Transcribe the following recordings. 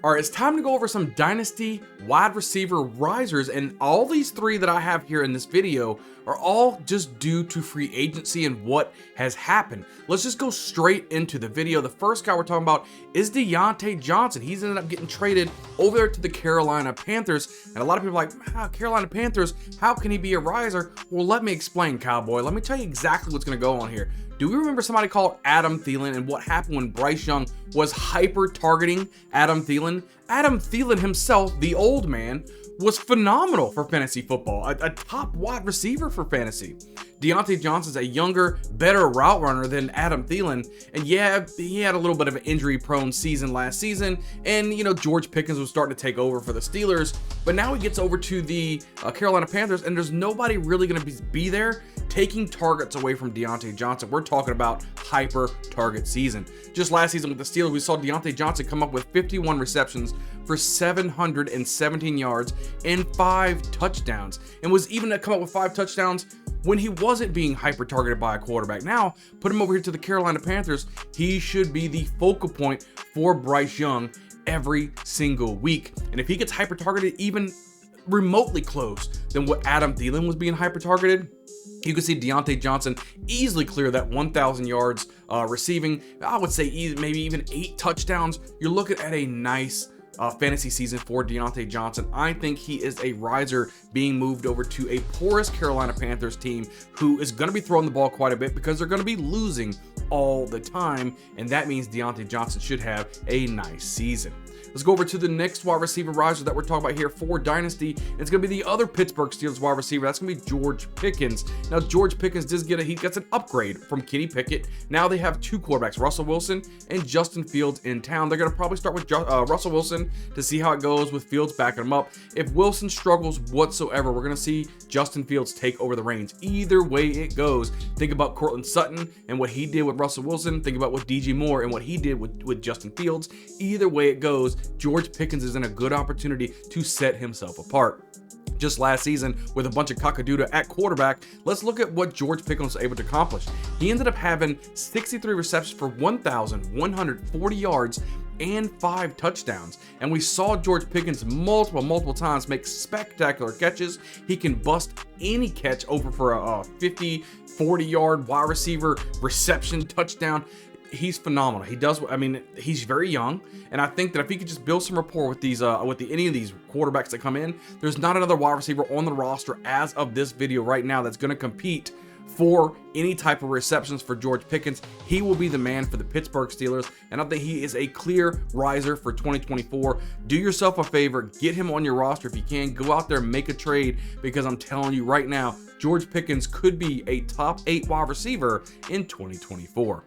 All right, it's time to go over some Dynasty wide receiver risers, and all these three that I have here in this video are all just due to free agency and what has happened. Let's just go straight into the video. The first guy we're talking about is Deontay Johnson. He's ended up getting traded over there to the Carolina Panthers, and a lot of people are like, Carolina Panthers, how can he be a riser? Well, let me explain, cowboy. Let me tell you exactly what's going to go on here. Do we remember somebody called Adam Thielen and what happened when Bryce Young was hyper-targeting Adam Thielen? Adam Thielen himself, the old man, was phenomenal for fantasy football, a top wide receiver for fantasy. Deontay Johnson's a younger, better route runner than Adam Thielen, and yeah, he had a little bit of an injury-prone season last season, and George Pickens was starting to take over for the Steelers, but now he gets over to the Carolina Panthers, and there's nobody really going to be there taking targets away from Deontay Johnson. We're talking about hyper-target season. Just last season with the Steelers, we saw Deontay Johnson come up with 51 receptions for 717 yards and 5 touchdowns, and was even to come up with 5 touchdowns when he wasn't being hyper-targeted by a quarterback. Now, put him over here to the Carolina Panthers, he should be the focal point for Bryce Young every single week. And if he gets hyper-targeted even remotely close than what Adam Thielen was being hyper-targeted, you can see Deontay Johnson easily clear that 1,000 yards receiving. I would say maybe even 8 touchdowns. You're looking at a nice fantasy season for Deontay Johnson. I think he is a riser being moved over to a porous Carolina Panthers team who is going to be throwing the ball quite a bit because they're going to be losing all the time, and that means Deontay Johnson should have a nice season. Let's go over to the next wide receiver riser that we're talking about here for Dynasty. It's going to be the other Pittsburgh Steelers wide receiver. That's going to be George Pickens. Now, George Pickens he gets an upgrade from Kenny Pickett. Now they have 2 quarterbacks, Russell Wilson and Justin Fields in town. They're going to probably start with Russell Wilson to see how it goes with Fields backing him up. If Wilson struggles whatsoever, we're going to see Justin Fields take over the reins. Either way it goes, think about Courtland Sutton and what he did with Russell Wilson. Think about what DJ Moore and what he did with Justin Fields. Either way it goes, George Pickens is in a good opportunity to set himself apart. Just last season with a bunch of cockadoodle at quarterback, let's look at what George Pickens was able to accomplish. He ended up having 63 receptions for 1,140 yards and 5 touchdowns. And we saw George Pickens multiple times make spectacular catches. He can bust any catch over for a 50, 40-yard wide receiver reception touchdown. He's phenomenal. He's very young, and I think that if he could just build some rapport with these, any of these quarterbacks that come in, there's not another wide receiver on the roster as of this video right now that's going to compete for any type of receptions for George Pickens. He will be the man for the Pittsburgh Steelers, and I think he is a clear riser for 2024. Do yourself a favor, get him on your roster if you can. Go out there and make a trade, because I'm telling you right now, George Pickens could be a top 8 wide receiver in 2024.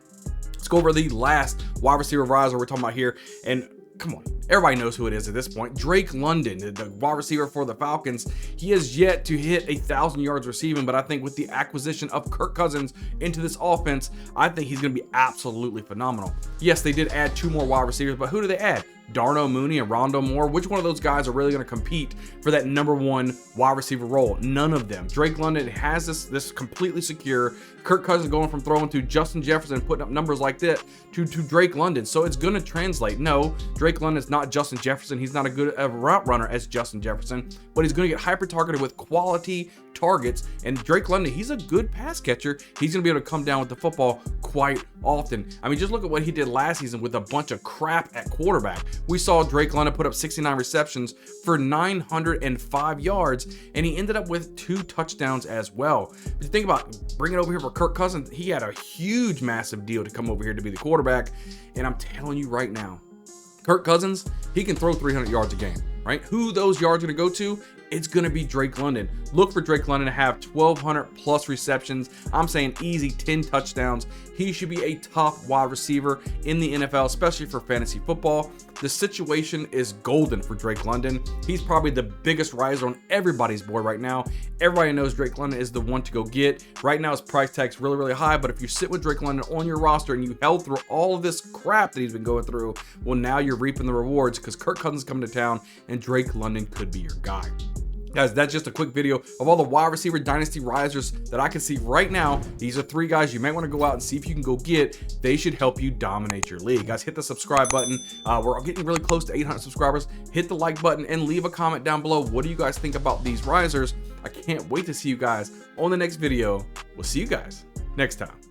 Let's go over the last wide receiver riser we're talking about here, and come on, everybody knows who it is at this point. Drake London, the wide receiver for the Falcons. He has yet to hit 1,000 yards receiving, but I think with the acquisition of Kirk Cousins into this offense, I think he's going to be absolutely phenomenal. Yes, they did add 2 more wide receivers, but who do they add? Darnell Mooney and Rondo Moore. Which one of those guys are really going to compete for that number 1 wide receiver role? None of them. Drake London has this completely secure. Kirk Cousins going from throwing to Justin Jefferson and putting up numbers like that to Drake London. So it's going to translate. No, Drake London is not Justin Jefferson. He's not a good route runner as Justin Jefferson, but he's going to get hyper targeted with quality targets. And Drake London, he's a good pass catcher. He's going to be able to come down with the football quite often. Just look at what he did last season with a bunch of crap at quarterback. We saw Drake London put up 69 receptions for 905 yards, and he ended up with 2 touchdowns as well. If you think about bringing it over here for Kirk Cousins, he had a huge, massive deal to come over here to be the quarterback, and I'm telling you right now, Kirk Cousins, he can throw 300 yards a game, right? Who those yards are going to go to? It's going to be Drake London. Look for Drake London to have 1,200 plus receptions. I'm saying easy 10 touchdowns. He should be a top wide receiver in the NFL, especially for fantasy football. The situation is golden for Drake London. He's probably the biggest riser on everybody's board right now. Everybody knows Drake London is the one to go get. Right now his price tag's really high, but if you sit with Drake London on your roster and you held through all of this crap that he's been going through, well, now you're reaping the rewards because Kirk Cousins is coming to town and Drake London could be your guy. Guys, that's just a quick video of all the wide receiver dynasty risers that I can see right now. These are 3 guys you might want to go out and see if you can go get. They should help you dominate your league. Guys, hit the subscribe button. We're getting really close to 800 subscribers. Hit the like button and leave a comment down below. What do you guys think about these risers? I can't wait to see you guys on the next video. We'll see you guys next time.